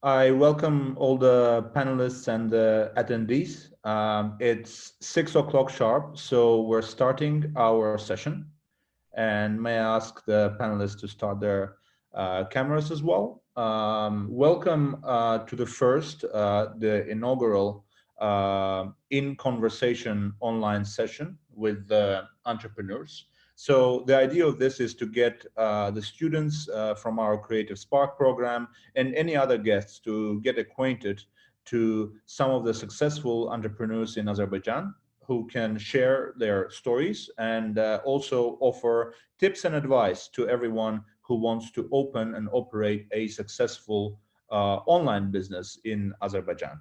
I welcome all the panelists and the attendees. It's 6 o'clock sharp, so we're starting our session. And may I ask the panelists to start their cameras as well. Welcome to the first, the inaugural In Conversation online session with the entrepreneurs. So the idea of this is to get the students from our Creative Spark program and any other guests to get acquainted to some of the successful entrepreneurs in Azerbaijan who can share their stories and also offer tips and advice to everyone who wants to open and operate a successful online business in Azerbaijan.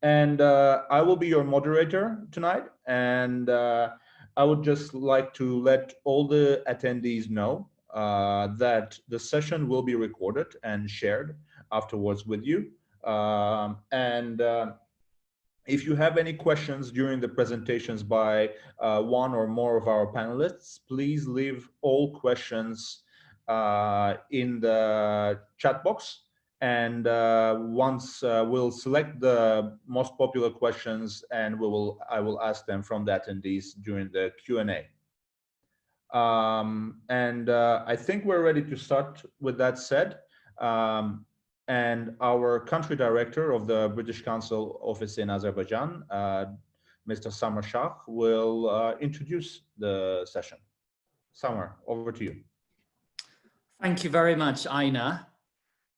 And I will be your moderator tonight. And I would just like to let all the attendees know that the session will be recorded and shared afterwards with you. If you have any questions during the presentations by one or more of our panelists, please leave all questions in the chat box. And once we'll select the most popular questions and I will ask them from the attendees during the Q&A. I think we're ready to start with that said. And our country director of the British Council office in Azerbaijan, Mr. Samar Shah, will introduce the session. Samar, over to you. Thank you very much, Aina.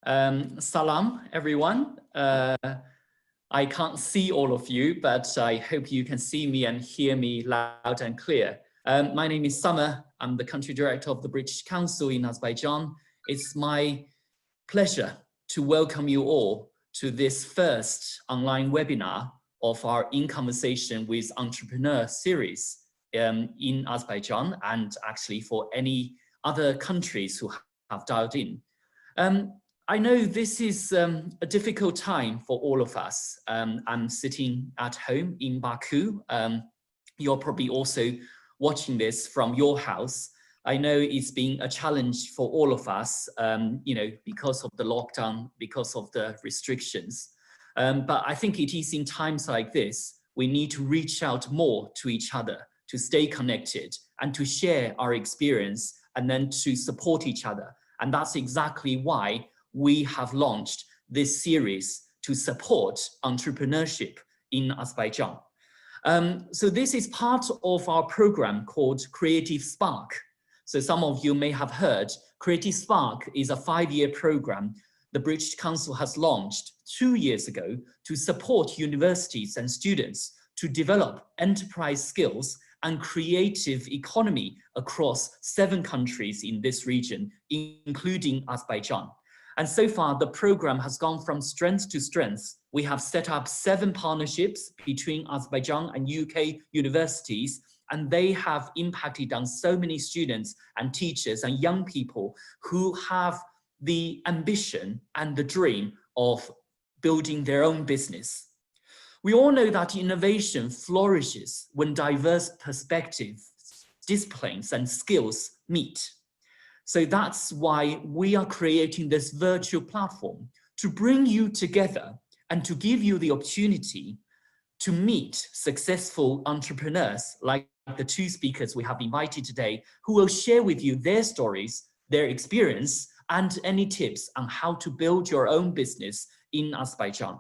Salam, everyone. I can't see all of you, but I hope you can see me and hear me loud and clear. My name is Samar. I'm the country director of the British Council in Azerbaijan. It's my pleasure to welcome you all to this first online webinar of our In Conversation with Entrepreneur series in Azerbaijan, and actually for any other countries who have dialed in. I know this is a difficult time for all of us. I'm sitting at home in Baku. You're probably also watching this from your house. I know it's been a challenge for all of us, because of the lockdown, because of the restrictions. But I think it is in times like this, we need to reach out more to each other, to stay connected and to share our experience and then to support each other. And that's exactly why we have launched this series to support entrepreneurship in Azerbaijan. So this is part of our program called Creative Spark. So some of you may have heard, Creative Spark is a 5-year program the British Council has launched 2 years ago to support universities and students to develop enterprise skills and creative economy across 7 countries in this region, including Azerbaijan. And so far, the program has gone from strength to strength. We have set up 7 partnerships between Azerbaijan and UK universities, and they have impacted on so many students and teachers and young people who have the ambition and the dream of building their own business. We all know that innovation flourishes when diverse perspectives, disciplines, and skills meet. So that's why we are creating this virtual platform to bring you together and to give you the opportunity to meet successful entrepreneurs like the 2 speakers we have invited today, who will share with you their stories, their experience, and any tips on how to build your own business in Azerbaijan.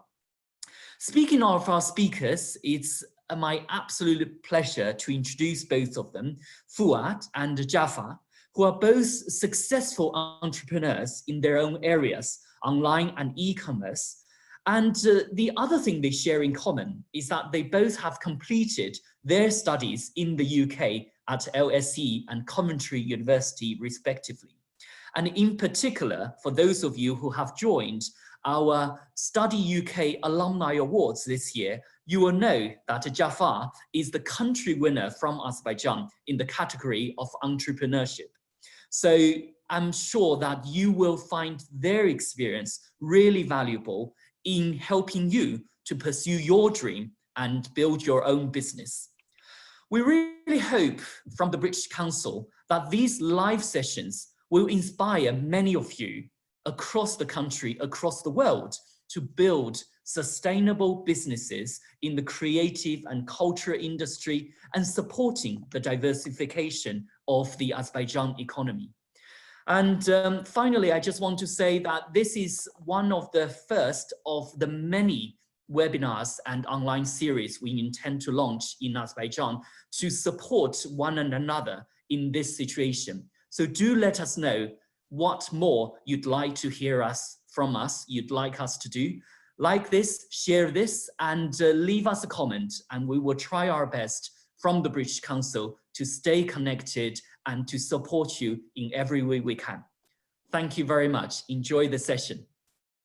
Speaking of our speakers, it's my absolute pleasure to introduce both of them, Fuad and Jafar, who are both successful entrepreneurs in their own areas, online and e-commerce. And the other thing they share in common is that they both have completed their studies in the UK at LSE and Coventry University, respectively. And in particular, for those of you who have joined our Study UK Alumni Awards this year, you will know that Jafar is the country winner from Azerbaijan in the category of entrepreneurship. So I'm sure that you will find their experience really valuable in helping you to pursue your dream and build your own business. We really hope from the British Council that these live sessions will inspire many of you across the country, across the world, to build sustainable businesses in the creative and culture industry and supporting the diversification of the Azerbaijan economy. And finally, I just want to say that this is one of the first of the many webinars and online series we intend to launch in Azerbaijan to support one another in this situation. So do let us know what more you'd like to hear from us, you'd like us to do. Like this, share this, and leave us a comment, and we will try our best from the British Council to stay connected and to support you in every way we can. Thank you very much. Enjoy the session.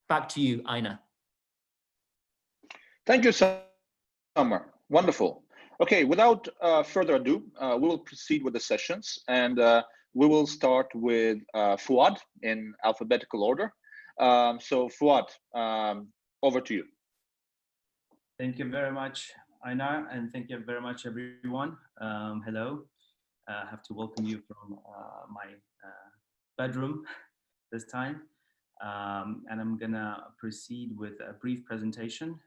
Back to you, Aina. Thank you, Summer. Wonderful. Okay, without further ado, we will proceed with the sessions, and we will start with Fuad in alphabetical order. So Fuad, over to you. Thank you very much, Aina, and thank you very much, everyone. Hello. I have to welcome you from my bedroom this time. And I'm gonna proceed with a brief presentation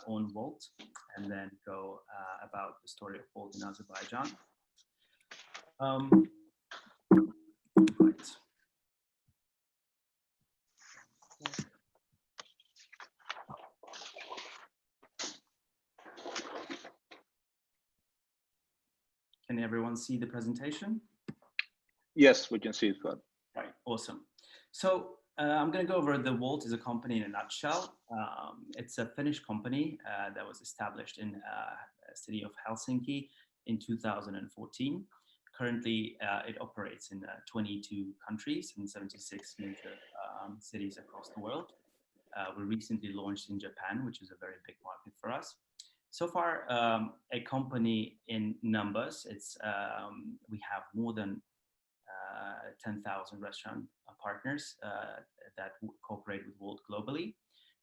on Wolt, and then go about the story of Wolt in Azerbaijan. Right. Can everyone see the presentation? Yes, we can see it, Fuad. Right, awesome. So I'm going to go over the Wolt is a company in a nutshell. It's a Finnish company that was established in the city of Helsinki in 2014. Currently, it operates in 22 countries and 76 major cities across the world. We recently launched in Japan, which is a very big market for us. So far, a company in numbers, it's we have more than 10,000 restaurant partners that cooperate with Wolt globally,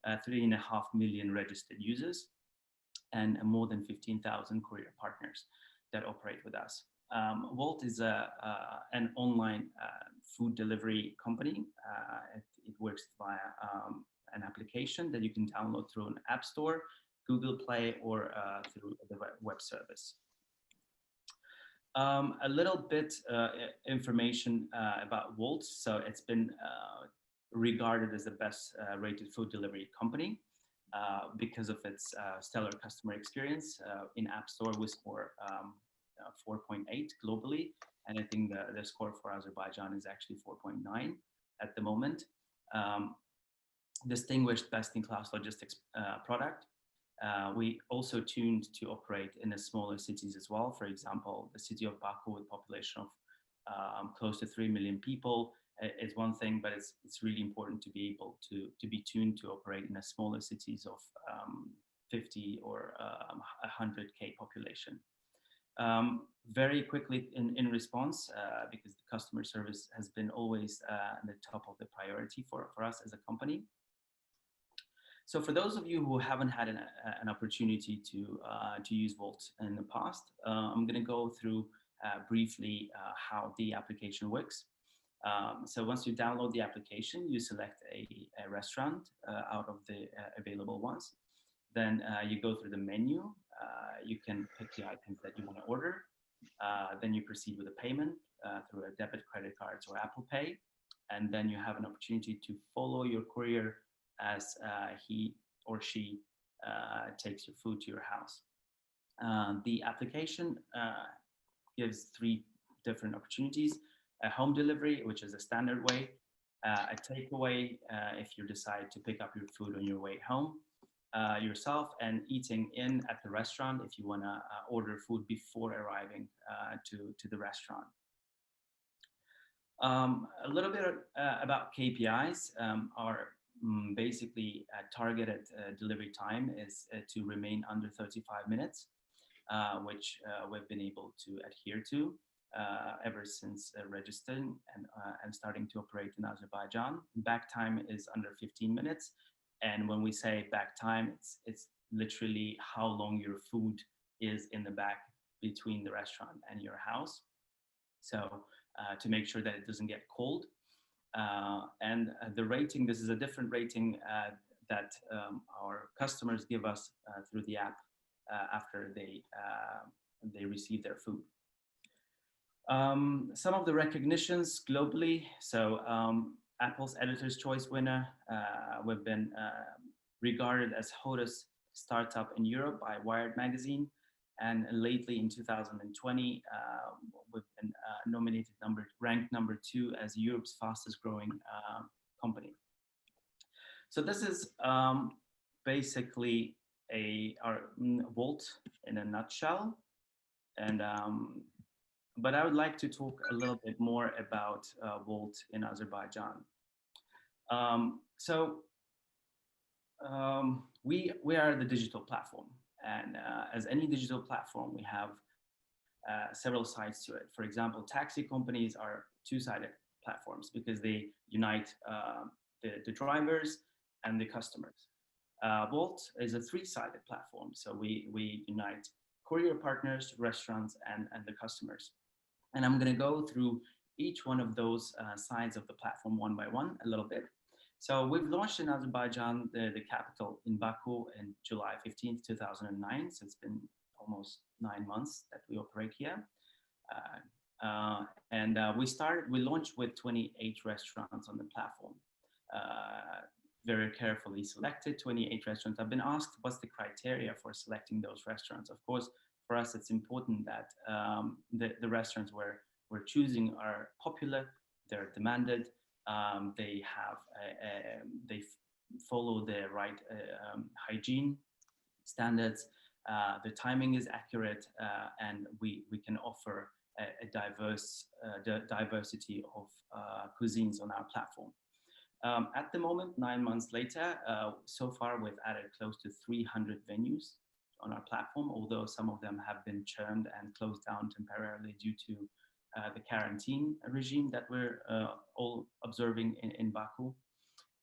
3.5 million registered users, and more than 15,000 courier partners that operate with us. Wolt is an online food delivery company. It works via an application that you can download through an app store, Google Play, or through the web service. A little bit information about Wolt. So it's been regarded as the best rated food delivery company because of its stellar customer experience. In App Store, we score 4.8 globally, and I think the score for Azerbaijan is actually 4.9 at the moment. Distinguished best-in-class logistics product. We also tuned to operate in the smaller cities as well. For example, the city of Baku with a population of close to 3 million people is one thing, but it's really important to be able to be tuned to operate in the smaller cities of 50 or 100K population. Very quickly in response, because the customer service has been always at the top of the priority for us as a company. So for those of you who haven't had an opportunity to use Wolt in the past, I'm going to go through briefly how the application works. So once you download the application, you select a restaurant out of the available ones. Then you go through the menu. You can pick the items that you want to order. Then you proceed with the payment through a debit, credit cards, or Apple Pay. And then you have an opportunity to follow your courier as he or she takes your food to your house. The application gives 3 different opportunities: a home delivery, which is a standard way, a takeaway if you decide to pick up your food on your way home yourself, and eating in at the restaurant if you want to order food before arriving to the restaurant. A little bit about KPIs. Our basically targeted delivery time is to remain under 35 minutes, which we've been able to adhere to ever since registering and starting to operate in Azerbaijan. Back time is under 15 minutes. And when we say back time, it's literally how long your food is in the back between the restaurant and your house. So to make sure that it doesn't get cold. And the rating, this is a different rating that our customers give us through the app after they receive their food. Some of the recognitions globally. So Apple's Editor's Choice winner. We've been regarded as hottest startup in Europe by Wired magazine. And lately in 2020, we've been ranked number 2 as Europe's fastest growing company. So this is basically our Wolt in a nutshell. And but I would like to talk a little bit more about Wolt in Azerbaijan. We are the digital platform, and as any digital platform, we have several sides to it. For example, taxi companies are two-sided platforms because they unite the drivers and the customers. Wolt is a three-sided platform, so we unite courier partners, restaurants, and the customers. And I'm going to go through each one of those sides of the platform one by one a little bit. So we've launched in Azerbaijan, the capital, in Baku, in July 15th, 2009. So it's been almost 9 months that we operate here. We launched with 28 restaurants on the platform. Very carefully selected 28 restaurants. I've been asked what's the criteria for selecting those restaurants. Of course, for us, it's important that the restaurants we're choosing are popular, they're demanded, they follow the right hygiene standards, the timing is accurate, and we can offer a diversity of cuisines on our platform. At the moment, 9 months later, so far we've added close to 300 venues on our platform, although some of them have been churned and closed down temporarily due to the quarantine regime that we're all observing in Baku.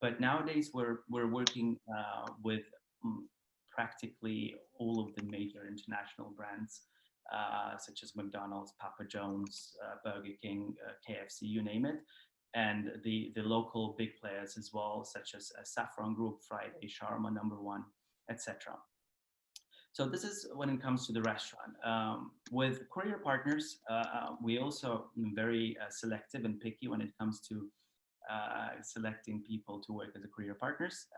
But nowadays we're working with practically all of the major international brands, such as McDonald's, Papa John's, Burger King, KFC, you name it, and the local big players as well, such as Saffron Group, Friday, Shawarma Number One, etc. So this is when it comes to the restaurant. With courier partners, we also very selective and picky when it comes to selecting people to work as a courier partners.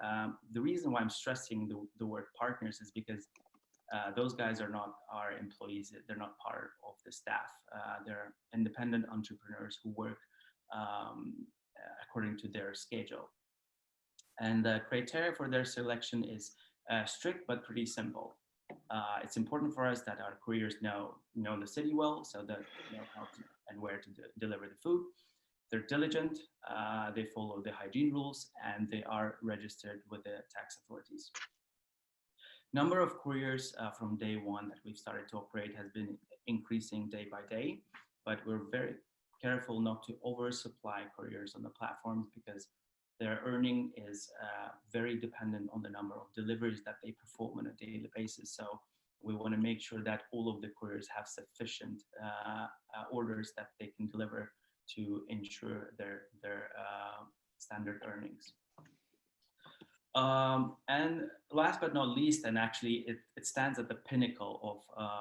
The reason why I'm stressing the word partners is because those guys are not our employees. They're not part of the staff. They're independent entrepreneurs who work according to their schedule. And the criteria for their selection is strict but pretty simple. It's important for us that our couriers know the city well, so that they know how to and where to deliver the food. They're diligent, they follow the hygiene rules, and they are registered with the tax authorities. Number of couriers from day one that we've started to operate has been increasing day by day, but we're very careful not to oversupply couriers on the platforms because their earning is very dependent on the number of deliveries that they perform on a daily basis. So we want to make sure that all of the couriers have sufficient orders that they can deliver to ensure their standard earnings. And last but not least, and actually it stands at the pinnacle of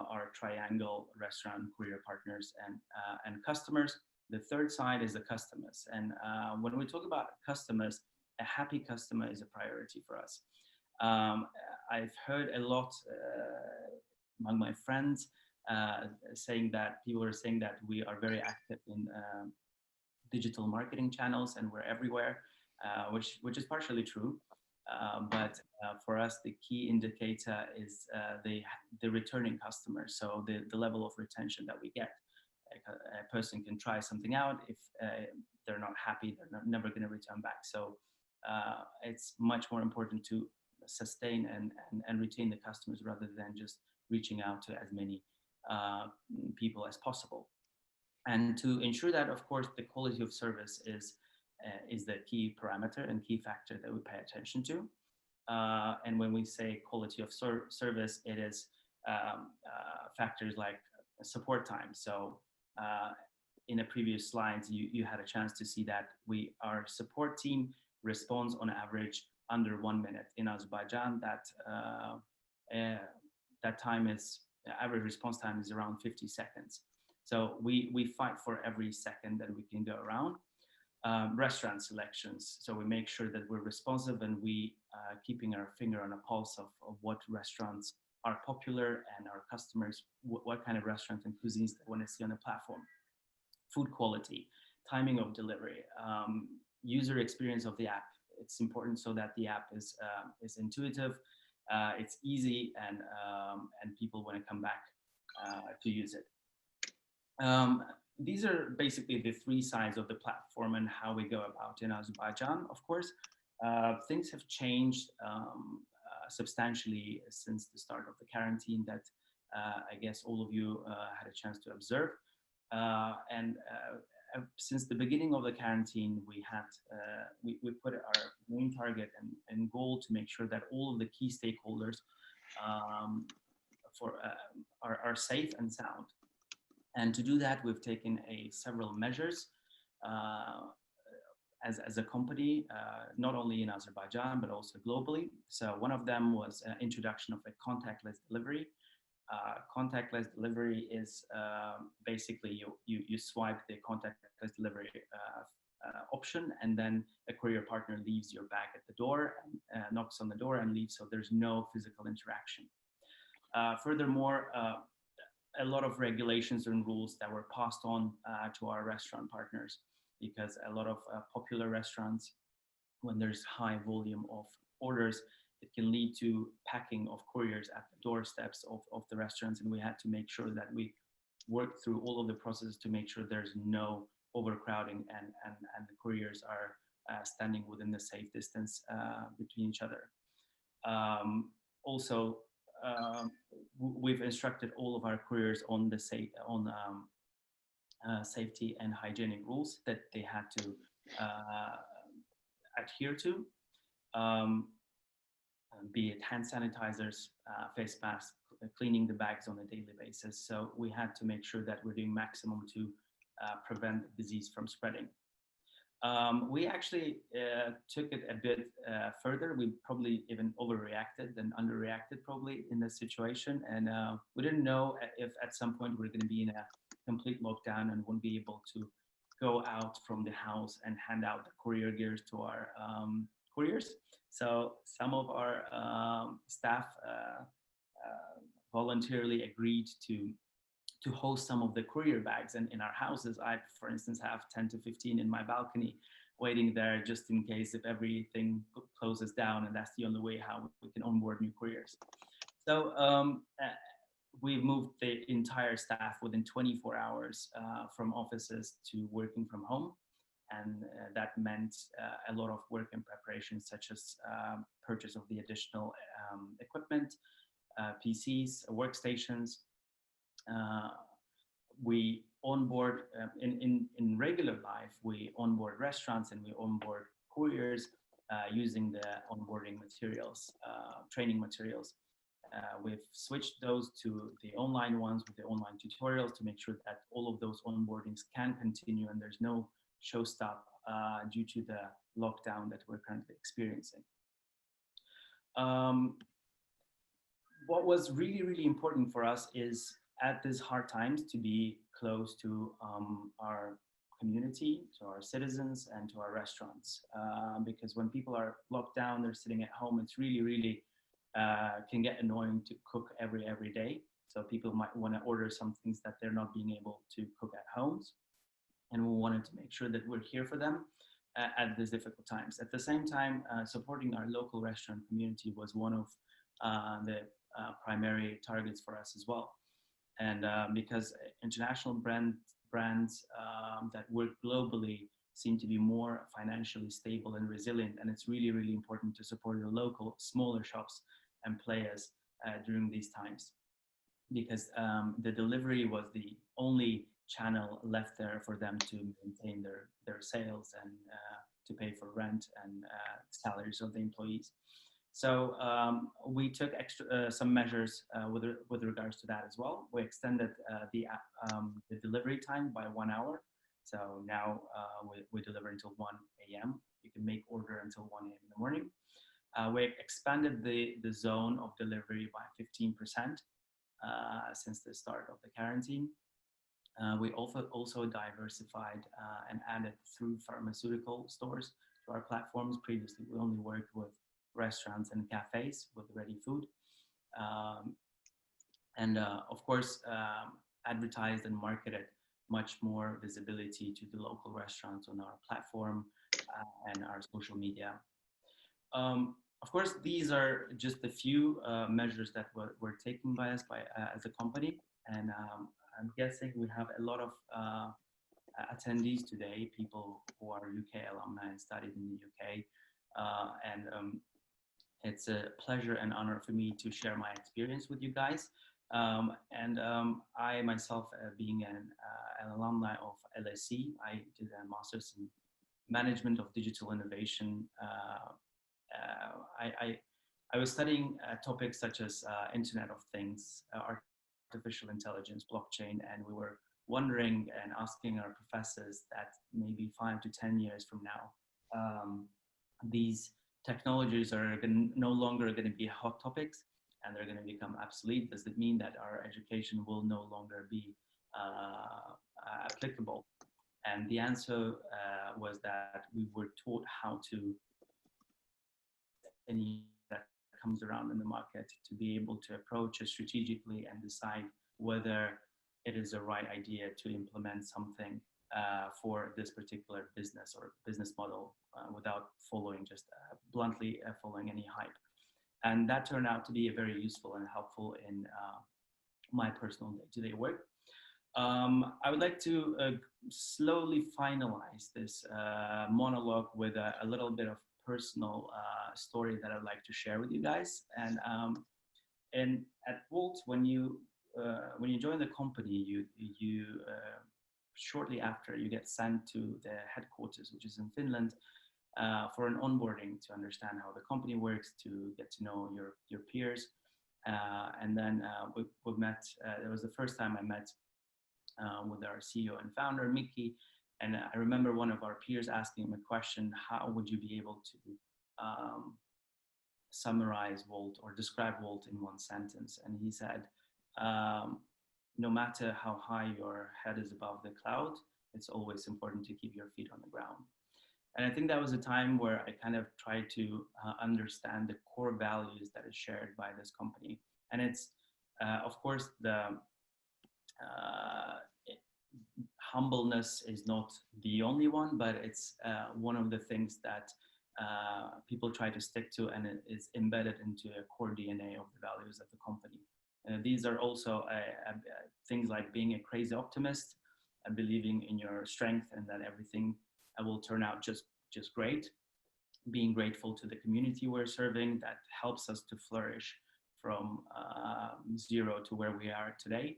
our triangle restaurant, courier partners, and customers. The third side is the customers. And when we talk about customers, a happy customer is a priority for us. I've heard a lot among my friends people are saying that we are very active in digital marketing channels and we're everywhere, which is partially true. But for us, the key indicator is the returning customers. So the level of retention that we get. A person can try something out. If they're not happy, they're never going to return back. So it's much more important to sustain and retain the customers rather than just reaching out to as many people as possible. And to ensure that, of course, the quality of service is the key parameter and key factor that we pay attention to. And when we say quality of service, it is factors like support time. So in a previous slides, you had a chance to see that our support team responds on average under 1 minute. In Azerbaijan, that time is, average response time is around 50 seconds. So we fight for every second that we can go around. Restaurant selections. So we make sure that we're responsive and we keeping our finger on a pulse of what restaurants are popular and our customers, what kind of restaurants and cuisines they want to see on the platform. Food quality, timing of delivery, user experience of the app. It's important so that the app is intuitive, it's easy, and people want to come back to use it. These are basically the three sides of the platform and how we go about in Azerbaijan. Of course, things have changed substantially since the start of the quarantine that I guess all of you had a chance to observe. Since the beginning of the quarantine, we put our main target and goal to make sure that all of the key stakeholders are safe and sound. And to do that, we've taken several measures as a company, not only in Azerbaijan, but also globally. So one of them was introduction of a contactless delivery. Contactless delivery is basically you swipe the contactless delivery option, and then a courier partner leaves your bag at the door, and knocks on the door and leaves, so there's no physical interaction. Furthermore, a lot of regulations and rules that were passed on to our restaurant partners, because a lot of popular restaurants, when there's high volume of orders, it can lead to packing of couriers at the doorsteps of the restaurants, and we had to make sure that we work through all of the processes to make sure there's no overcrowding and the couriers are standing within the safe distance between each other. Also, we've instructed all of our couriers on the safety and hygienic rules that they had to adhere to, be it hand sanitizers, face masks, cleaning the bags on a daily basis. So we had to make sure that we're doing maximum to prevent the disease from spreading. We actually took it a bit further. We probably even overreacted and underreacted probably in this situation. And we didn't know if at some point we're going to be in a complete lockdown and won't be able to go out from the house and hand out the courier gears to our couriers. So some of our staff voluntarily agreed to host some of the courier bags, and in our houses, I, for instance, have 10 to 15 in my balcony waiting there just in case if everything closes down, and that's the only way how we can onboard new couriers. So we moved the entire staff within 24 hours from offices to working from home. And that meant a lot of work and preparation, such as purchase of the additional equipment, PCs, workstations. We onboard, in regular life, we onboard restaurants and we onboard couriers using the onboarding materials, training materials. We've switched those to the online ones with the online tutorials to make sure that all of those onboardings can continue and there's no showstop due to the lockdown that we're currently experiencing. What was really, really important for us is at these hard times to be close to our community, to our citizens, and to our restaurants. Because when people are locked down, they're sitting at home, it's really, really can get annoying to cook every day. So people might want to order some things that they're not being able to cook at homes. And we wanted to make sure that we're here for them at these difficult times. At the same time, supporting our local restaurant community was one of the primary targets for us as well. And because international brands that work globally seem to be more financially stable and resilient, and it's really, really important to support your local smaller shops and players during these times, because the delivery was the only channel left there for them to maintain their sales and to pay for rent and salaries of the employees. So we took some measures with regards to that as well. We extended the delivery time by 1 hour So now we deliver until 1 a.m. You can make order until 1 a.m. in the morning. We expanded the zone of delivery by 15% since the start of the quarantine. We also diversified and added through pharmaceutical stores to our platforms. Previously, we only worked with restaurants and cafes with ready food. Of course, advertised and marketed much more visibility to the local restaurants on our platform and our social media. Of course, these are just a few measures that were taken by us as a company. And I'm guessing we have a lot of attendees today, people who are UK alumni and studied in the UK. It's a pleasure and honor for me to share my experience with you guys. I myself, being an alumni of LSE, I did a master's in management of digital innovation. I was studying topics such as Internet of Things, artificial intelligence, blockchain, and we were wondering and asking our professors that maybe 5 to 10 years from now, these technologies are no longer going to be hot topics and they're going to become obsolete. Does it mean that our education will no longer be applicable? And the answer was that we were taught how to, any that comes around in the market, to be able to approach it strategically and decide whether it is the right idea to implement something for this particular business or business model without following just bluntly following any hype. And that turned out to be very useful and helpful in my personal day-to-day work. I would like to slowly finalize this monologue with a little bit of personal story that I'd like to share with you guys. And at Wolt, when you join the company, you shortly after you get sent to the headquarters, which is in Finland, for an onboarding to understand how the company works, to get to know your peers. And then we met, it was the first time I met with our CEO and founder, Mickey. And I remember one of our peers asking him a question: how would you be able to summarize Wolt or describe Wolt in one sentence? And he said, no matter how high your head is above the cloud, it's always important to keep your feet on the ground. And I think that was a time where I kind of tried to understand the core values that is shared by this company. And it's, of course, the humbleness is not the only one, but it's one of the things that people try to stick to, and it is embedded into a core DNA of the values of the company. These are also things like being a crazy optimist and believing in your strength and that everything will turn out just great. Being grateful to the community we're serving that helps us to flourish from zero to where we are today.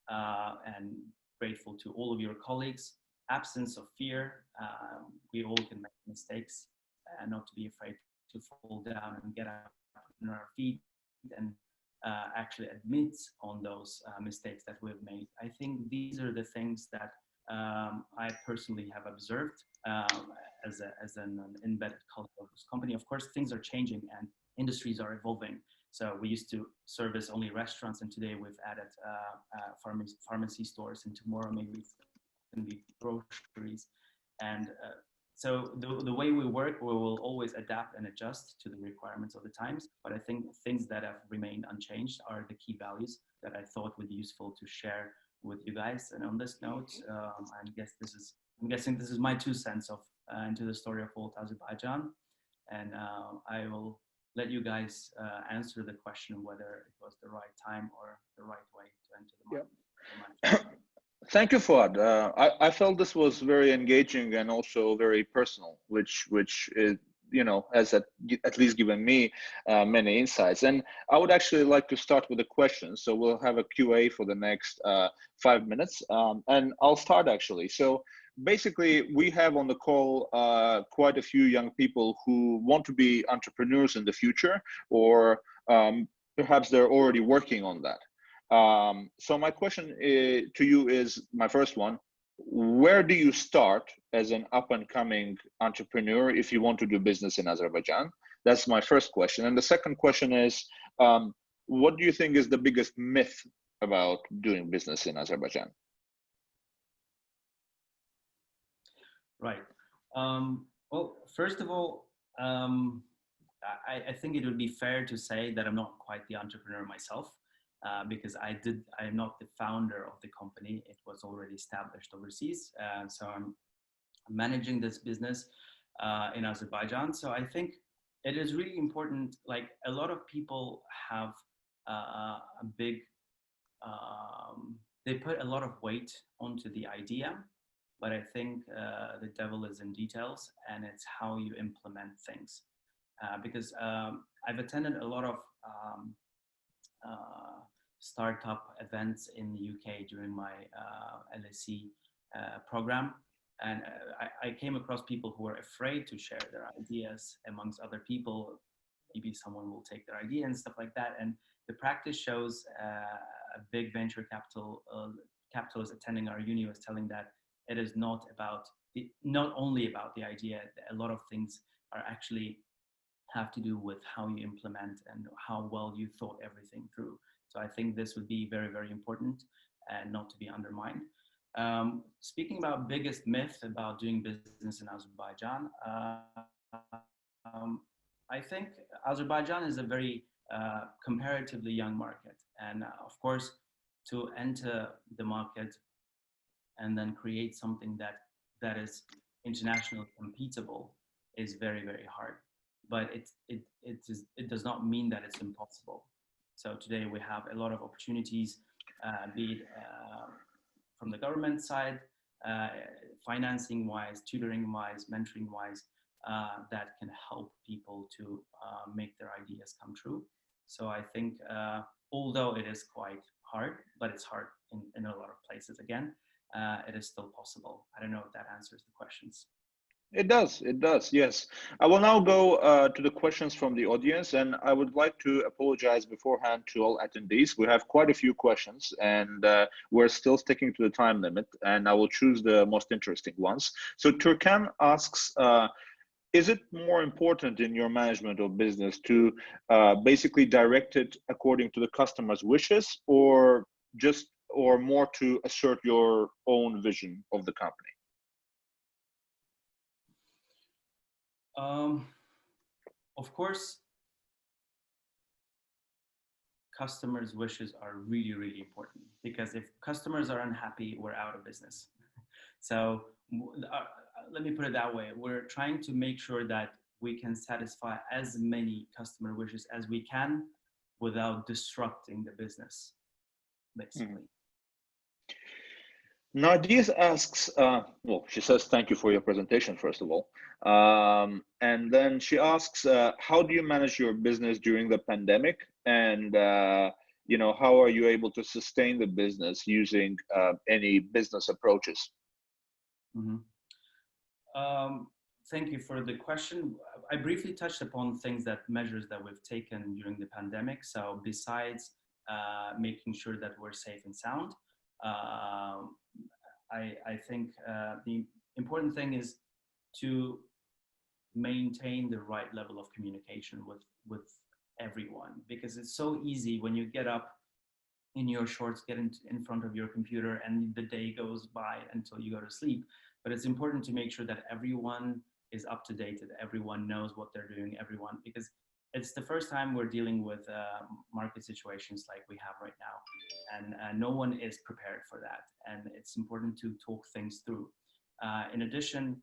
And grateful to all of your colleagues. Absence of fear. We all can make mistakes, and not to be afraid to fall down and get up on our feet and actually admit on those mistakes that we've made. I think these are the things that I personally have observed as an embedded culture of this company. Of course, things are changing and industries are evolving. So we used to service only restaurants, and today we've added pharmacy stores, and tomorrow maybe it's going to be groceries. And so the way we work, we will always adapt and adjust to the requirements of the times. But I think things that have remained unchanged are the key values that I thought would be useful to share with you guys. And on this note, I'm guessing this is my 2 cents of into the story of Wolt Azerbaijan. And I will let you guys answer the question whether it was the right time or the right way to enter the market. Yeah. Thank you, Fuad. I felt this was very engaging and also very personal, which is, has at least given me many insights. And I would actually like to start with a question. So we'll have a QA for the next 5 minutes, and I'll start actually. So basically, we have on the call quite a few young people who want to be entrepreneurs in the future, or perhaps they're already working on that. So my question to you is, my first one, where do you start as an up-and-coming entrepreneur if you want to do business in Azerbaijan? That's my first question. And the second question is, what do you think is the biggest myth about doing business in Azerbaijan? Right. Well, first of all, I think it would be fair to say that I'm not quite the entrepreneur myself, because I'm not the founder of the company. It was already established overseas. So I'm managing this business in Azerbaijan. So I think it is really important. Like, a lot of people have a big, they put a lot of weight onto the idea, but I think the devil is in details, and it's how you implement things. Because I've attended a lot of startup events in the UK during my LSE program. And I came across people who were afraid to share their ideas amongst other people. Maybe someone will take their idea and stuff like that. And the practice shows a big venture capitalist attending our uni was telling that it is not only about the idea. A lot of things are actually have to do with how you implement and how well you thought everything through. So I think this would be very, very important and not to be undermined. Speaking about biggest myth about doing business in Azerbaijan, I think Azerbaijan is a very comparatively young market. And of course, to enter the market and then create something that is internationally compatible is very, very hard. But it does not mean that it's impossible. So today we have a lot of opportunities, be it from the government side, financing wise, tutoring wise, mentoring wise, that can help people to make their ideas come true. So I think, although it is quite hard, but it's hard in a lot of places again, it is still possible. I don't know if that answers the questions. It does, yes. I will now go to the questions from the audience, and I would like to apologize beforehand to all attendees. We have quite a few questions, and we're still sticking to the time limit, and I will choose the most interesting ones. So Turkan asks, is it more important in your management of business to basically direct it according to the customer's wishes, or more to assert your own vision of the company? Of course, customers' wishes are really, really important, because if customers are unhappy, we're out of business. So let me put it that way. We're trying to make sure that we can satisfy as many customer wishes as we can without disrupting the business, basically. Nardiz asks, well, she says, thank you for your presentation, first of all. And then she asks, how do you manage your business during the pandemic? And, how are you able to sustain the business using any business approaches? Thank you for the question. I briefly touched upon measures that we've taken during the pandemic. So besides making sure that we're safe and sound, I think the important thing is to maintain the right level of communication with everyone, because it's so easy when you get up in your shorts, get in front of your computer, and the day goes by until you go to sleep. But it's important to make sure that everyone is up to date, that everyone knows what they're doing, because it's the first time we're dealing with market situations like we have right now, and no one is prepared for that. And it's important to talk things through. In addition,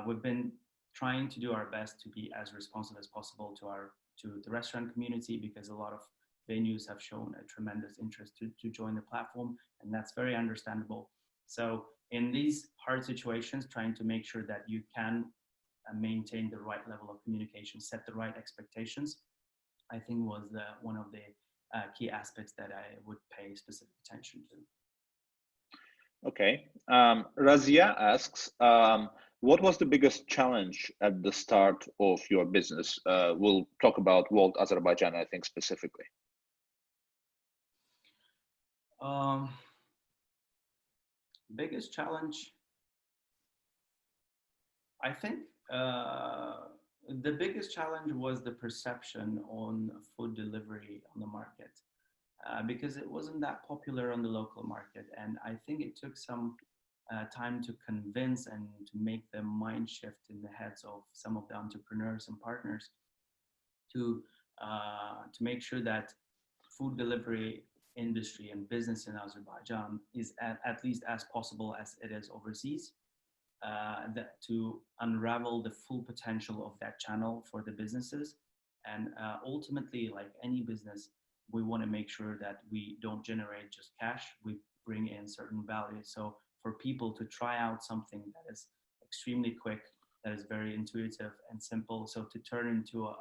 we've been trying to do our best to be as responsive as possible to the restaurant community, because a lot of venues have shown a tremendous interest to join the platform, and that's very understandable. So in these hard situations, trying to make sure that you can maintain the right level of communication, set the right expectations, I think was one of the key aspects that I would pay specific attention to. Okay. Razia asks, what was the biggest challenge at the start of your business? We'll talk about Wolt Azerbaijan, I think, specifically. Biggest challenge, I think the biggest challenge was the perception on food delivery on the market, because it wasn't that popular on the local market. And I think it took some time to convince and to make the mind shift in the heads of some of the entrepreneurs and partners to make sure that food delivery industry and business in Azerbaijan is at least as possible as it is overseas. That to unravel the full potential of that channel for the businesses. And ultimately, like any business, we want to make sure that we don't generate just cash, we bring in certain value. So for people to try out something that is extremely quick, that is very intuitive and simple, so to turn into a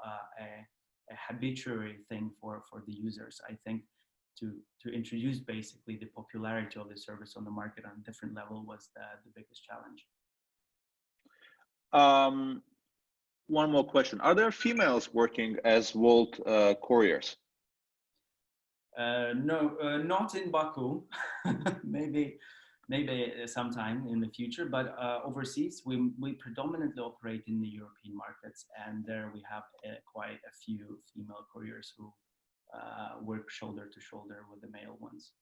habitual thing for the users, I think to introduce basically the popularity of the service on the market on a different level was the biggest challenge. One more question. Are there females working as Wolt couriers? No, not in Baku. maybe sometime in the future, but overseas, we predominantly operate in the European markets, and there we have quite a few female couriers who work shoulder to shoulder with the male ones.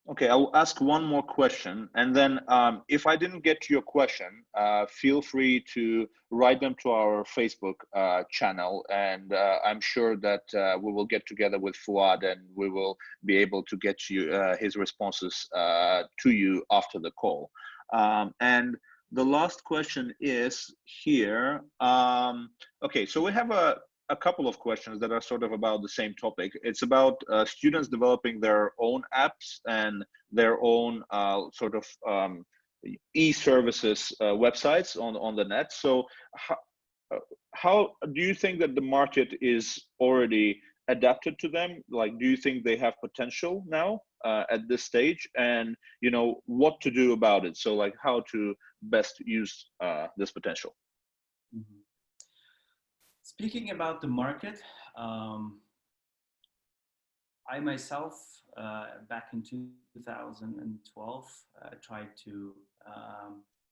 Okay, I will ask one more question, and then if I didn't get to your question, feel free to write them to our Facebook channel, and I'm sure that we will get together with Fuad and we will be able to get you his responses to you after the call. And the last question is here. Okay, so we have a couple of questions that are sort of about the same topic. It's about students developing their own apps and their own sort of e-services websites on the net. So how do you think that the market is already adapted to them? Like, do you think they have potential now at this stage, and you know what to do about it? So like how to best use this potential? Mm-hmm. Speaking about the market, I myself, back in 2012, tried to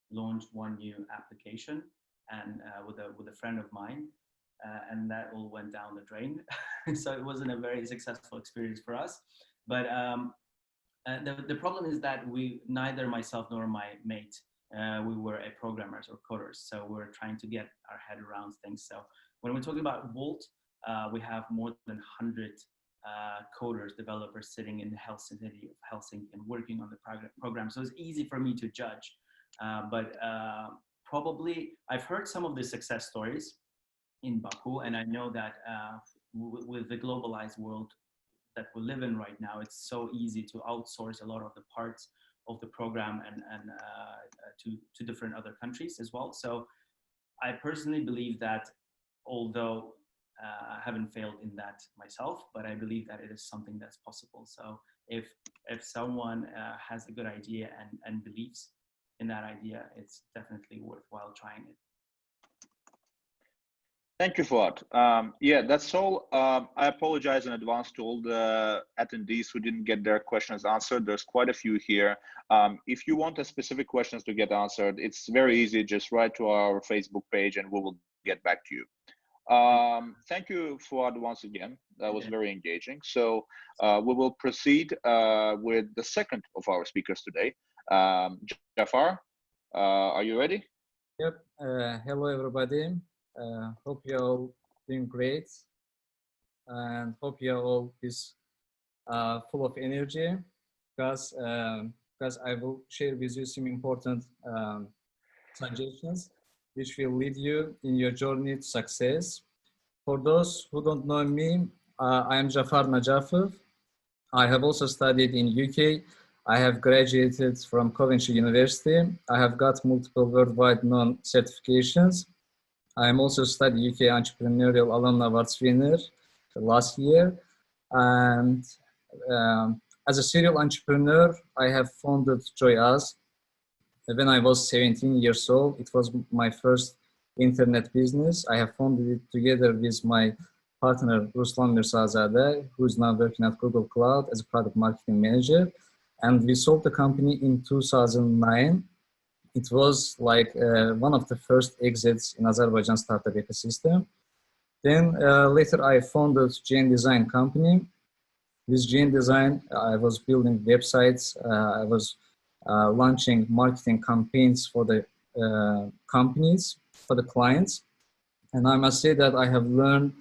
launch one new application, and with a friend of mine, and that all went down the drain. So it wasn't a very successful experience for us. But the problem is that neither myself nor my mate, we were programmers or coders, so we're trying to get our head around things. So when we're talking about Wolt, we have more than 100 coders, developers sitting in the city of Helsinki and working on the program. So it's easy for me to judge. But probably I've heard some of the success stories in Baku, and I know that with the globalized world that we live in right now, it's so easy to outsource a lot of the parts of the program and to different other countries as well. So I personally believe that, although I haven't failed in that myself, but I believe that it is something that's possible. So if someone has a good idea and believes in that idea, it's definitely worthwhile trying it. Thank you, Fuad. Yeah, that's all. I apologize in advance to all the attendees who didn't get their questions answered. There's quite a few here. If you want a specific questions to get answered, it's very easy. Just write to our Facebook page and we will get back to you. Thank you, Fuad, once again. That was very engaging. So we will proceed with the second of our speakers today. Jafar, are you ready? Yep. Hello, everybody. Hope you're all doing great, and hope you're all full of energy, because I will share with you some important suggestions which will lead you in your journey to success. For those who don't know me, I am Jafar Najafov. I have also studied in UK. I have graduated from Coventry University. I have got multiple worldwide known certifications. I am also studying UK Entrepreneurial Alumni Awards winner last year. And as a serial entrepreneur, I have founded JOOPZY. When I was 17 years old, it was my first internet business. I have founded it together with my partner, Ruslan Mirzazadeh, who is now working at Google Cloud as a product marketing manager. and we sold the company in 2009. It was like one of the first exits in Azerbaijan startup ecosystem. Then later I founded GN Design company. With GN Design, I was building websites. I was launching marketing campaigns for the companies, for the clients. And I must say that I have learned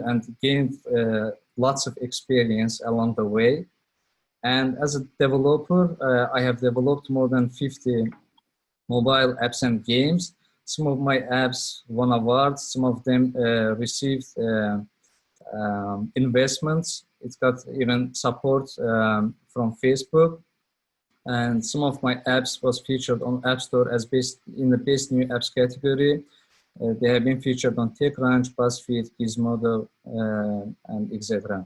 and gained lots of experience along the way. And as a developer, I have developed more than 50 mobile apps and games. Some of my apps won awards. Some of them received investments. It's got even support from Facebook. And some of my apps was featured on App Store as in the best new apps category. They have been featured on TechCrunch, BuzzFeed, Gizmodo, and etc.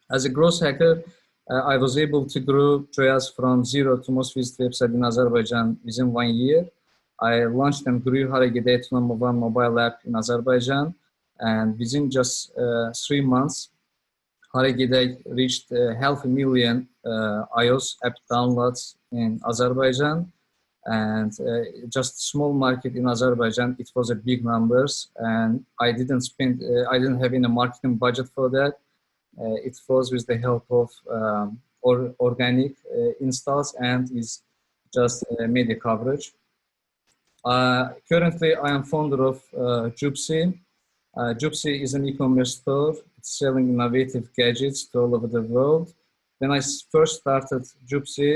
As a growth hacker, I was able to grow Troyas from zero to most visited website in Azerbaijan within 1 year. I launched and grew Haragide to #1 mobile app in Azerbaijan. And within just 3 months, Haragide reached 500,000 iOS app downloads in Azerbaijan. And just small market in Azerbaijan, it was a big numbers. And I didn't have any marketing budget for that. It was with the help of organic installs and is just media coverage. Currently, I am founder of JOOPZY. JOOPZY is an e-commerce store. It's selling innovative gadgets to all over the world. When I first started JOOPZY,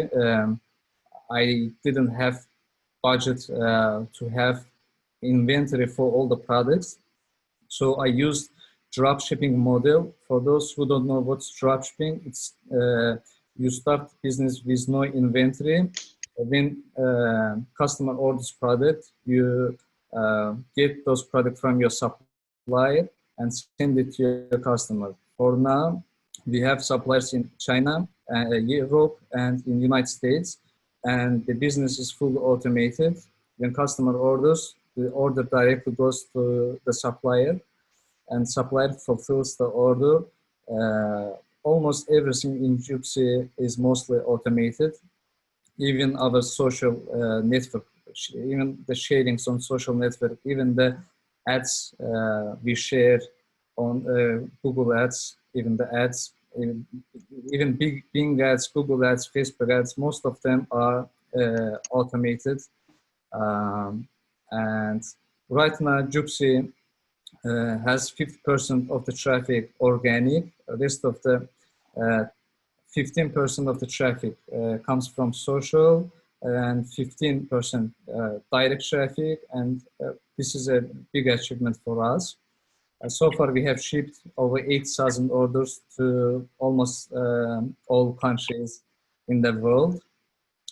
I didn't have budget to have inventory for all the products. So I used drop shipping model. For those who don't know what's drop shipping, it's you start business with no inventory. When customer orders product, you get those products from your supplier and send it to your customer. For now, we have suppliers in China, Europe, and in the United States, and the business is fully automated. When customer orders, the order directly goes to the supplier, and supplier fulfills the order. Almost everything in JOOPZY is mostly automated. Even our social network, even the sharings on social network, even the ads we share on Google Ads, even the ads, even Bing ads, Google ads, Facebook ads, most of them are automated. And right now, JOOPZY has 50% of the traffic organic. The rest of the 15% of the traffic comes from social, and 15% direct traffic. And this is a big achievement for us. So far, we have shipped over 8,000 orders to almost all countries in the world,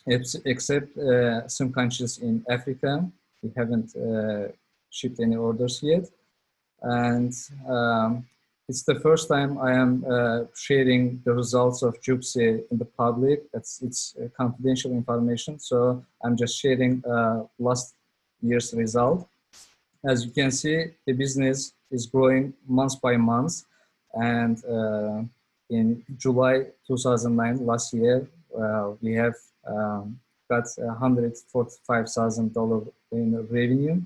except some countries in Africa. We haven't shipped any orders yet. And it's the first time I am sharing the results of JOOPZY in the public. It's confidential information, so I'm just sharing last year's result. As you can see, the business is growing month by month. And in July 2009, last year, we have got $145,000 in revenue.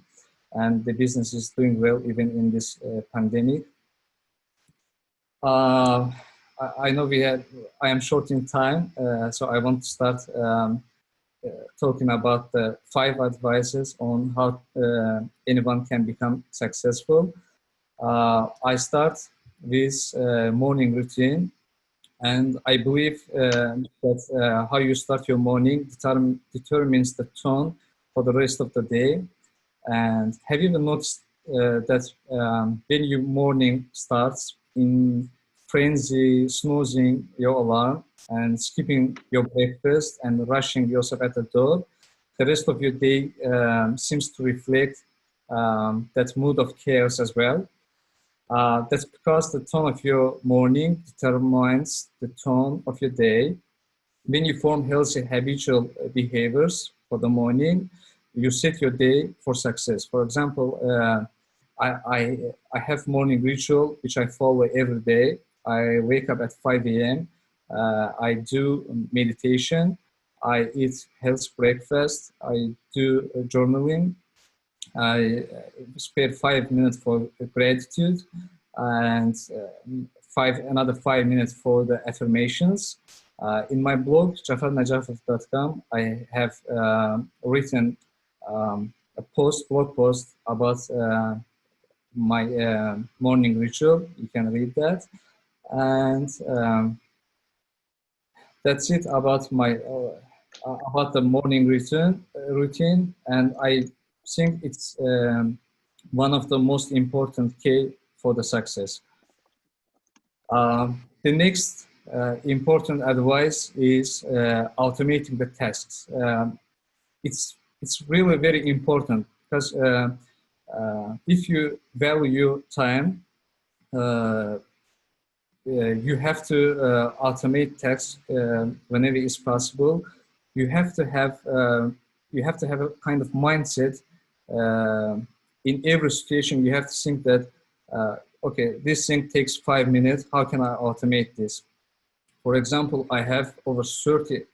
And the business is doing well even in this pandemic. I know I am short in time, so I want to start talking about the 5 advices on how anyone can become successful. I start with morning routine, and I believe that how you start your morning determines the tone for the rest of the day. And have you ever noticed that when your morning starts in frenzy, snoozing your alarm and skipping your breakfast and rushing yourself at the door, the rest of your day seems to reflect that mood of chaos as well. That's because the tone of your morning determines the tone of your day. When you form healthy habitual behaviors for the morning, you set your day for success. For example, I have morning ritual, which I follow every day. I wake up at 5 a.m. I do meditation. I eat health breakfast. I do journaling. I spare 5 minutes for gratitude and another 5 minutes for the affirmations. In my blog, jafarnajafov.com, I have written a blog post about my morning ritual. You can read that. And that's it about my about the morning routine. And I think it's one of the most important key for the success. The next important advice is automating the tasks. It's really very important because if you value time, you have to automate tasks whenever it's possible. You have to have a kind of mindset in every situation. You have to think that okay, this thing takes 5 minutes. How can I automate this? For example, I have over 30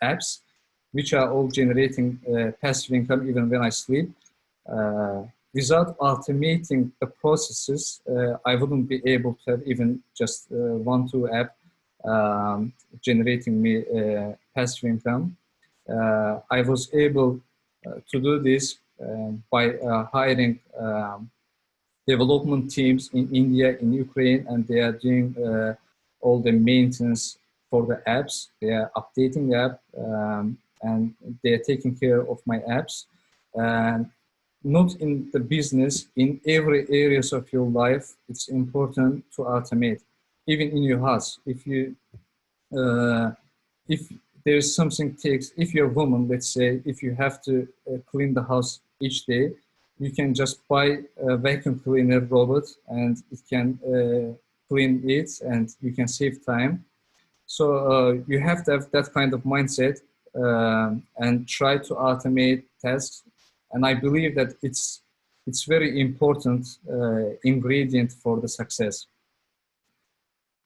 apps which are all generating passive income even when I sleep. Without automating the processes, I wouldn't be able to have even just 1-2 app generating me passive income. I was able to do this by hiring development teams in India, in Ukraine, and they are doing all the maintenance for the apps. They are updating the app and they are taking care of my apps. And not in the business, in every areas of your life, it's important to automate. Even in your house, if there's something takes, if you're a woman, let's say, if you have to clean the house each day, you can just buy a vacuum cleaner robot and it can clean it and you can save time. So you have to have that kind of mindset and try to automate tasks. And I believe that it's very important ingredient for the success.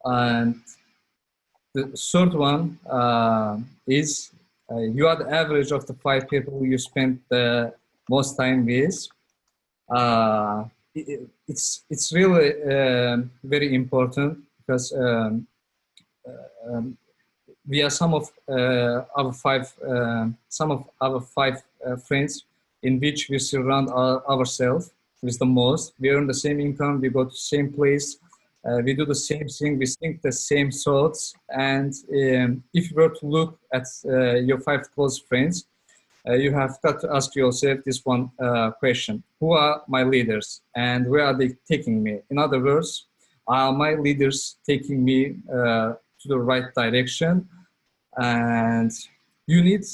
And the third one is you are the average of the 5 people you spend the most time with. It's really very important because we are some of our 5 friends in which we surround ourselves with the most. We earn the same income, we go to the same place, we do the same thing, we think the same thoughts. And if you were to look at your 5 close friends, you have got to ask yourself this one question: who are my leaders and where are they taking me? In other words, are my leaders taking me to the right direction? And you need,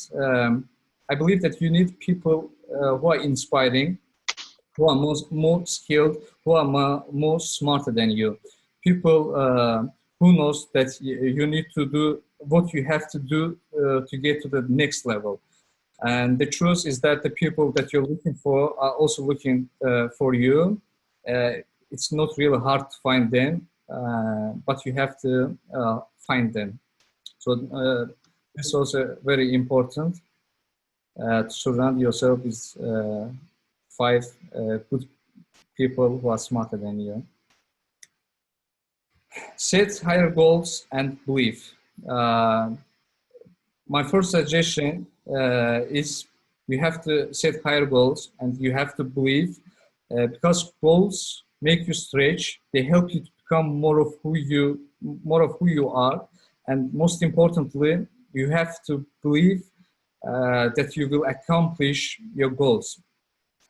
I believe that you need people who are inspiring, who are more skilled, who are more smarter than you. People who knows that you need to do what you have to do to get to the next level. And the truth is that the people that you're looking for are also looking for you. It's not really hard to find them, but you have to find them. So this is also very important to surround yourself with 5 good people who are smarter than you. Set higher goals and believe. My first suggestion is you have to set higher goals and you have to believe because goals make you stretch. They help you to become more of who you are. And most importantly, you have to believe that you will accomplish your goals.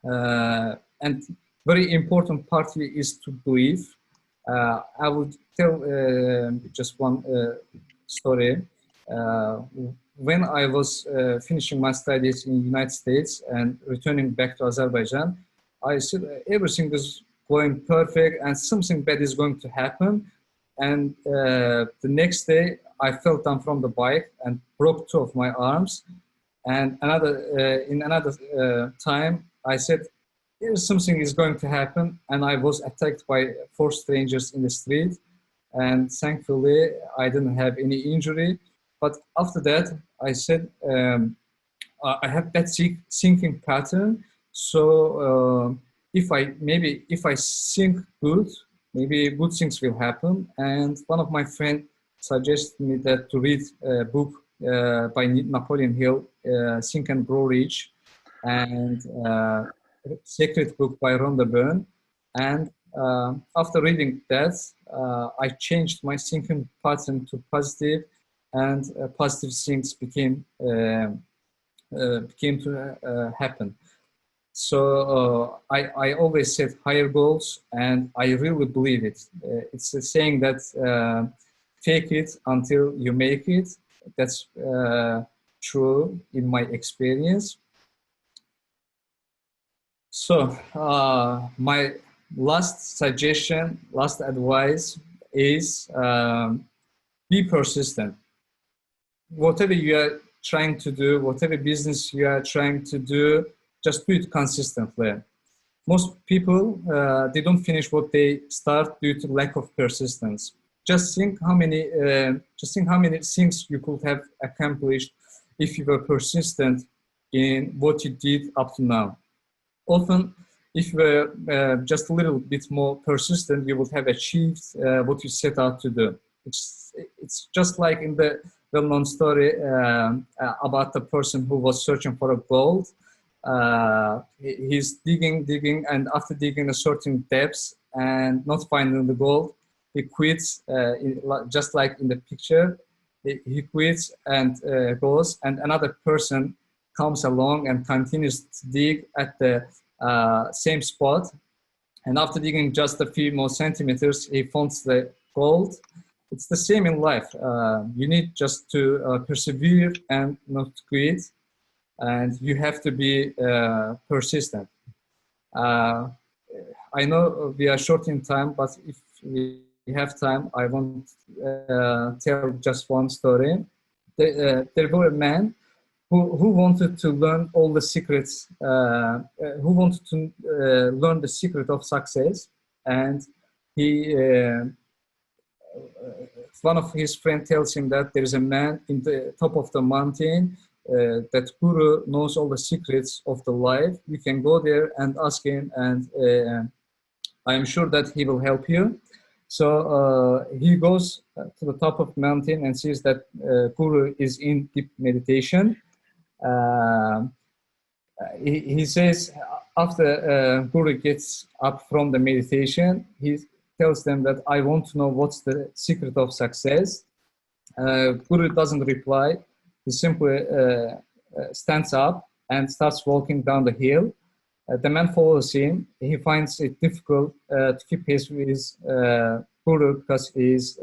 And very important part is to believe. I would tell just one story. When I was finishing my studies in the United States and returning back to Azerbaijan, I said everything is going perfect and something bad is going to happen. And the next day, I fell down from the bike and broke 2 of my arms. And in another time, I said, something is going to happen. And I was attacked by 4 strangers in the street. and thankfully I didn't have any injury. But after that, I said, I have that thinking pattern. So if I think good, maybe good things will happen. And one of my friends suggested me that to read a book by Napoleon Hill, Think and Grow Rich, and Secret Book by Rhonda Byrne. And after reading that, I changed my thinking pattern to positive, and positive things became to happen. So I always set higher goals, and I really believe it. It's a saying that fake it until you make it. That's true in my experience. So my last suggestion, last advice is be persistent. Whatever you are trying to do, whatever business you are trying to do, just do it consistently. Most people, they don't finish what they start due to lack of persistence. Just think how many things you could have accomplished if you were persistent in what you did up to now. Often, if you were just a little bit more persistent, you would have achieved what you set out to do. It's just like in the well-known story about the person who was searching for a gold. He's digging, and after digging a certain depth and not finding the gold, he quits, just like in the picture. He quits and goes, and another person comes along and continues to dig at the same spot. And after digging just a few more centimeters, he finds the gold. It's the same in life. You need just to persevere and not quit. And you have to be persistent. I know we are short in time, but if we have time, I want to tell just one story. There was a man who wanted to learn all the secrets, who wanted to learn the secret of success. And he, one of his friends tells him that there is a man in the top of the mountain, that guru knows all the secrets of the life. You can go there and ask him, and I'm sure that he will help you. So he goes to the top of the mountain and sees that guru is in deep meditation. He says after guru gets up from the meditation, he tells them that I want to know what's the secret of success. Guru doesn't reply. He simply stands up and starts walking down the hill. The man follows him. He finds it difficult to keep pace with his guru because he's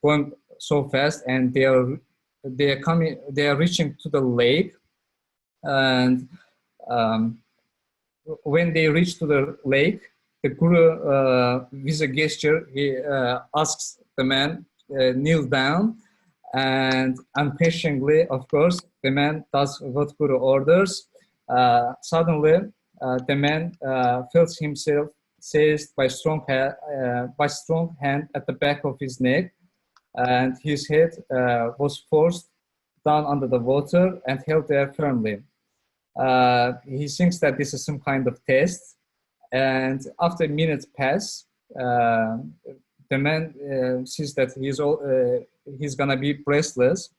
going so fast, and they are reaching to the lake. And when they reach to the lake, the guru, with a gesture, he asks the man kneel down. And unquestioningly, of course, the man does what guru orders. Suddenly, the man feels himself seized by strong hand at the back of his neck, and his head was forced down under the water and held there firmly. He thinks that this is some kind of test, and after a minute pass, the man sees that he's gonna be breathless,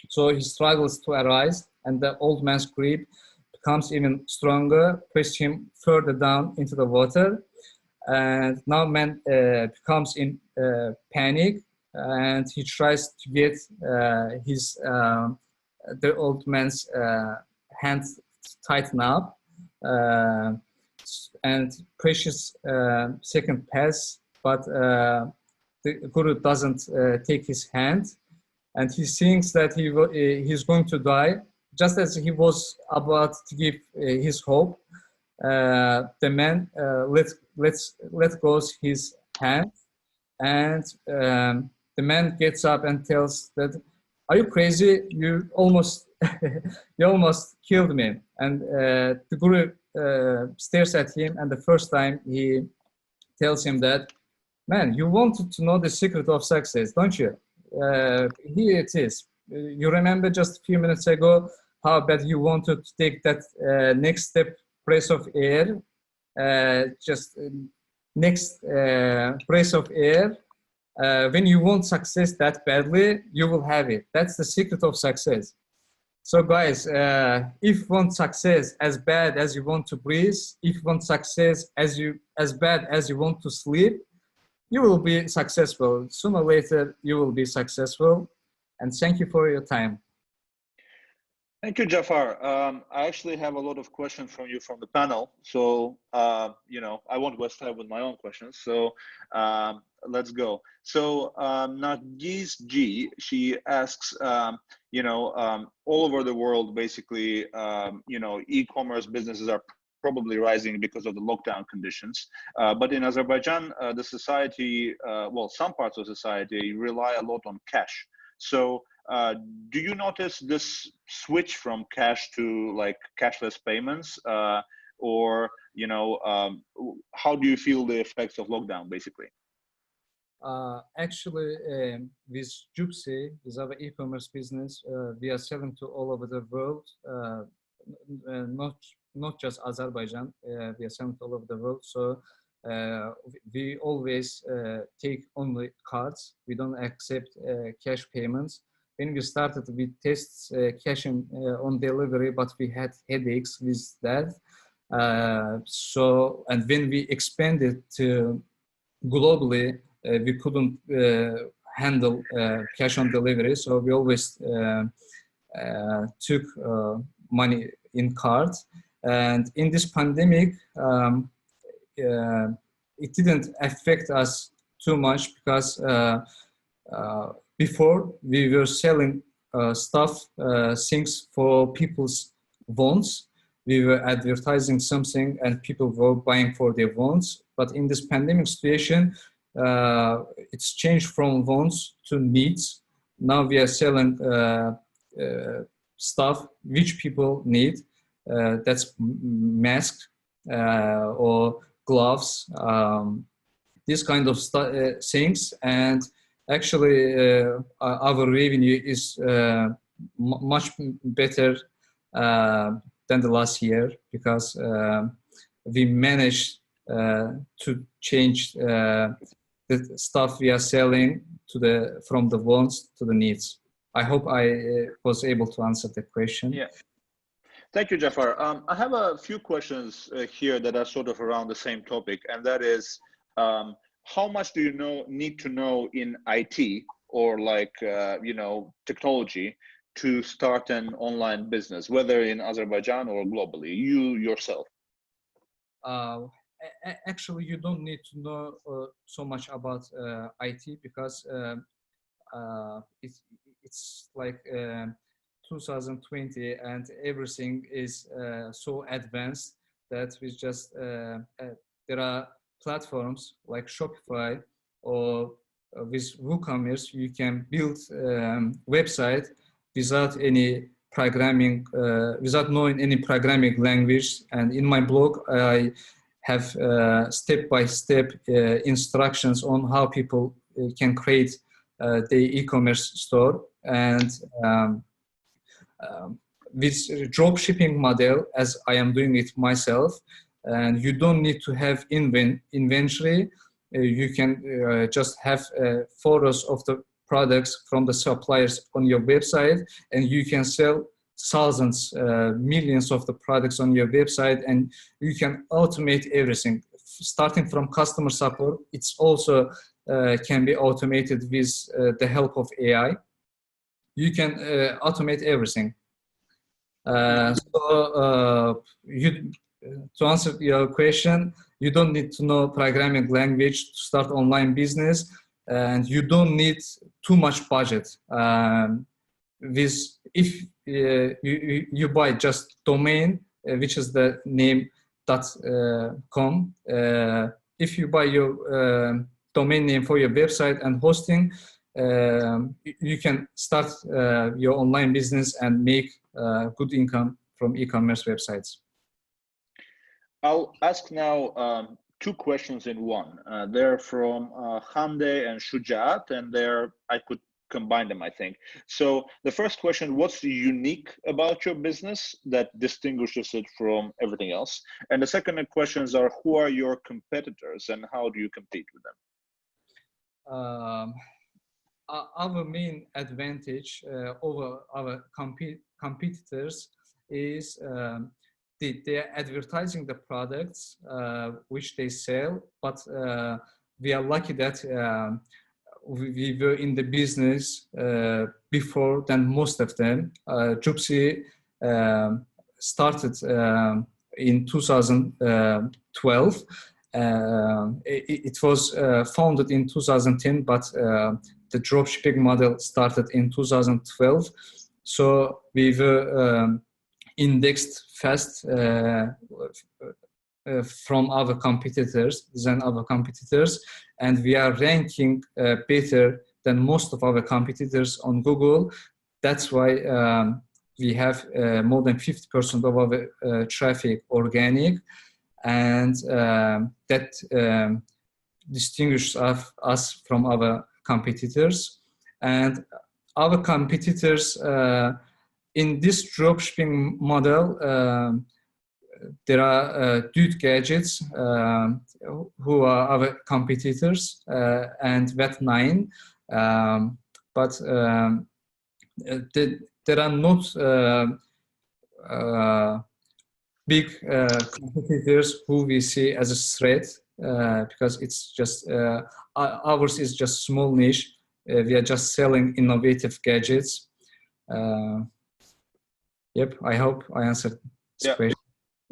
so he struggles to arise, and the old man's grip becomes even stronger, pushes him further down into the water, and now man becomes in panic, and he tries to get the old man's hands tighten up, and precious second pass, but the guru doesn't take his hand, and he thinks that he's going to die. Just as he was about to give his hope, the man let go his hand, and the man gets up and tells that, "Are you crazy? You almost killed me." And the guru stares at him, and the first time he tells him that Man, you wanted to know the secret of success, don't you? Here it is. You remember just a few minutes ago how bad you wanted to take that next step, breath of air, next breath of air. When you want success that badly, you will have it. That's the secret of success. So guys, if you want success as bad as you want to breathe, if you want success as bad as you want to sleep, you will be successful. Sooner or later, you will be successful. And thank you for your time. Thank you, Jafar. I actually have a lot of questions from you from the panel. So, you know, I won't waste time with my own questions. So let's go. So Nargis G, she asks, you know, all over the world, basically, you know, e-commerce businesses are probably rising because of the lockdown conditions. But in Azerbaijan, the society, well, some parts of society rely a lot on cash. So do you notice this switch from cash to like cashless payments, or, you know, how do you feel the effects of lockdown basically? Actually, with JOOPZY, with our e-commerce business, we are selling to all over the world, not just Azerbaijan, we are selling to all over the world. So we always take only cards. We don't accept cash payments. When we started, we test cash on delivery, but we had headaches with that. So, and when we expanded to globally, we couldn't handle cash on delivery. So we always took money in cards. And in this pandemic, it didn't affect us too much because before we were selling things for people's wants. We were advertising something and people were buying for their wants. But in this pandemic situation, it's changed from wants to needs. Now we are selling stuff which people need. That's masks or gloves, this kind of things. And actually, our revenue is much better than the last year because we managed to change the stuff we are selling to from the wants to the needs. I hope I was able to answer the question. Yeah. Thank you, Jafar. I have a few questions here that are sort of around the same topic, and that is, how much do you need to know in IT or like, you know, technology to start an online business, whether in Azerbaijan or globally, you yourself? Actually, you don't need to know so much about IT because it's like 2020 and everything is so advanced that we just there are platforms like Shopify or with WooCommerce you can build website without any programming, without knowing any programming language. And in my blog I have step-by-step instructions on how people can create the e-commerce store. And with drop shipping model, as I am doing it myself, and you don't need to have inventory. You can just have photos of the products from the suppliers on your website, and you can sell thousands, millions of the products on your website, and you can automate everything. Starting from customer support, it's also can be automated with the help of AI. You can automate everything. To answer your question, you don't need to know programming language to start online business, and you don't need too much budget. If you buy just domain, which is the name .com, if you buy your domain name for your website and hosting, you can start your online business and make good income from e-commerce websites. I'll ask now two questions in one. They're from Hamde and Shujaat, and I could combine them, I think. So the first question, what's unique about your business that distinguishes it from everything else? And the second questions are, who are your competitors and how do you compete with them? Our main advantage over our competitors is they are advertising the products which they sell, but we are lucky that we were in the business before than most of them. JOOPZY started in 2012. It was founded in 2010, but the dropshipping model started in 2012. So we were indexed fast from our competitors, and we are ranking better than most of our competitors on Google. That's why we have more than 50% of our traffic organic, and that distinguishes us from our competitors. And our competitors in this dropshipping model, there are Dude Gadgets who are our competitors, and Vet9, but there are not big competitors who we see as a threat, because it's just ours is just small niche. We are just selling innovative gadgets. Yep, I hope I answered this question.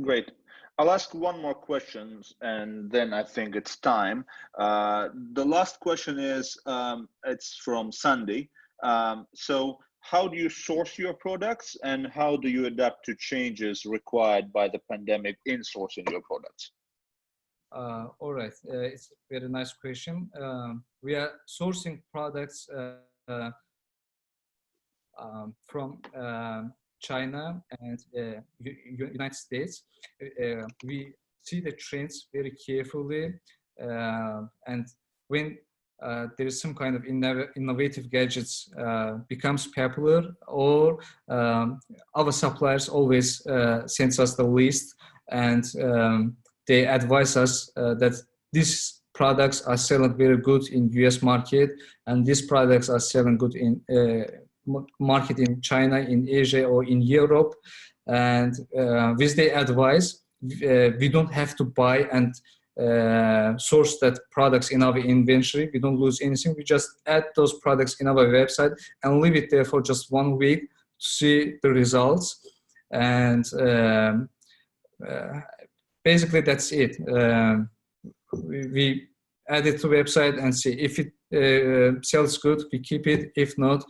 Great. I'll ask one more question and then I think it's time. The last question is, it's from Sandy. So how do you source your products and how do you adapt to changes required by the pandemic in sourcing your products? All right, it's a very nice question. We are sourcing products from China and United States. We see the trends very carefully, and when there is some kind of innovative gadgets becomes popular, or our suppliers always sends us the list, and they advise us that these products are selling very good in US market, and these products are selling good in market in China, in Asia, or in Europe. And with their advice, we don't have to buy and source that products in our inventory. We don't lose anything. We just add those products in our website and leave it there for just 1 week to see the results. And basically that's it. We add it to website and see if it sells good, we keep it. If not,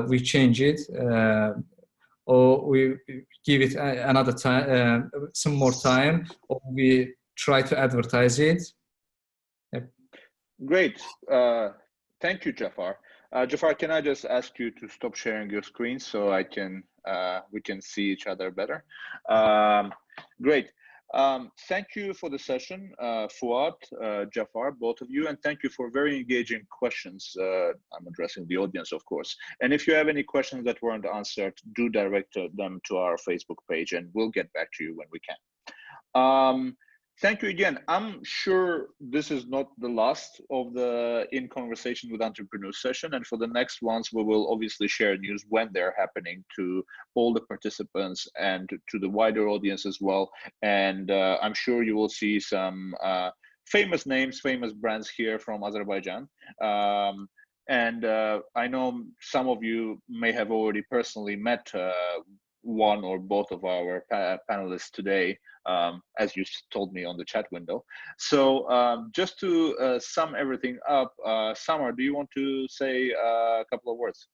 we change it, or we give it another time, some more time, or we try to advertise it. Yep. Great. Thank you, Jafar. Jafar, can I just ask you to stop sharing your screen so I can we can see each other better? Great. Thank you for the session, Fuad, Jafar, both of you, and thank you for very engaging questions. I'm addressing the audience, of course. And if you have any questions that weren't answered, do direct them to our Facebook page and we'll get back to you when we can. Thank you again. I'm sure this is not the last of the In Conversation with Entrepreneurs session, and for the next ones, we will obviously share news when they're happening to all the participants and to the wider audience as well. And I'm sure you will see some famous names, famous brands here from Azerbaijan. And I know some of you may have already personally met one or both of our panelists today, as you told me on the chat window. So just to sum everything up, Samar, do you want to say a couple of words?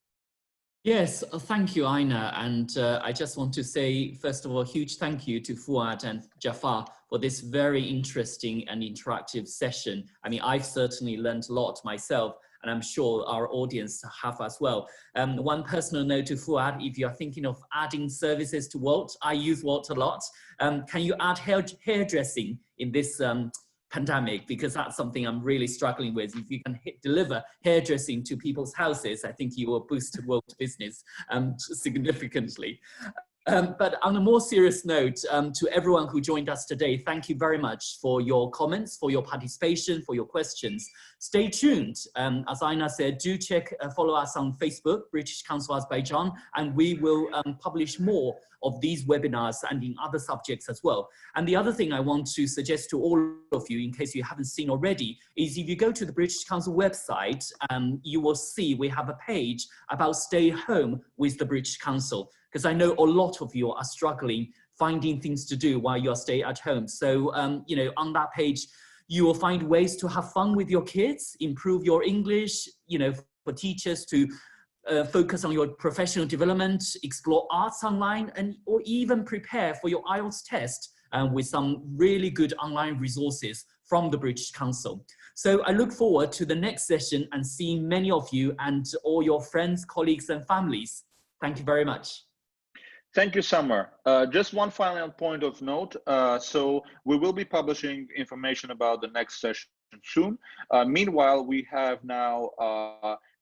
Yes, thank you, Aina. And I just want to say, first of all, huge thank you to Fuad and Jafar for this very interesting and interactive session. I mean, I've certainly learned a lot myself, and I'm sure our audience have as well. One personal note to Fuad, if you're thinking of adding services to Wolt, I use Wolt a lot. Can you add hairdressing in this pandemic, because that's something I'm really struggling with. If you can deliver hairdressing to people's houses, I think you will boost Wolt business significantly. But on a more serious note, to everyone who joined us today, thank you very much for your comments, for your participation, for your questions. Stay tuned. As Aina said, do follow us on Facebook, British Council Azerbaijan, and we will publish more of these webinars and in other subjects as well. And the other thing I want to suggest to all of you, in case you haven't seen already, is if you go to the British Council website, you will see we have a page about stay home with the British Council, because I know a lot of you are struggling finding things to do while you're staying at home. So, you know, on that page, you will find ways to have fun with your kids, improve your English, you know, for teachers to focus on your professional development, explore arts online, or even prepare for your IELTS test with some really good online resources from the British Council. So I look forward to the next session and seeing many of you and all your friends, colleagues, and families. Thank you very much. Thank you, Summer. Just one final point of note. So we will be publishing information about the next session soon. Meanwhile, we have now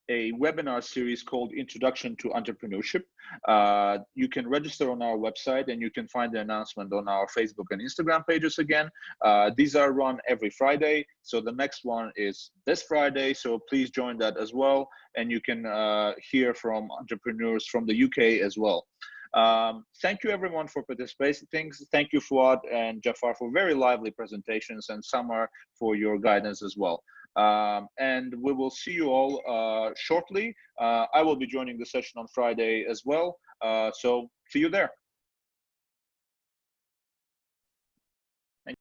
a webinar series called Introduction to Entrepreneurship. You can register on our website, and you can find the announcement on our Facebook and Instagram pages again. These are run every Friday. So the next one is this Friday. So please join that as well. And you can hear from entrepreneurs from the UK as well. Thank you everyone for participating. Thank you, Fuad and Jafar, for very lively presentations, and Samar for your guidance as well. And we will see you all shortly. I will be joining the session on Friday as well. So see you there.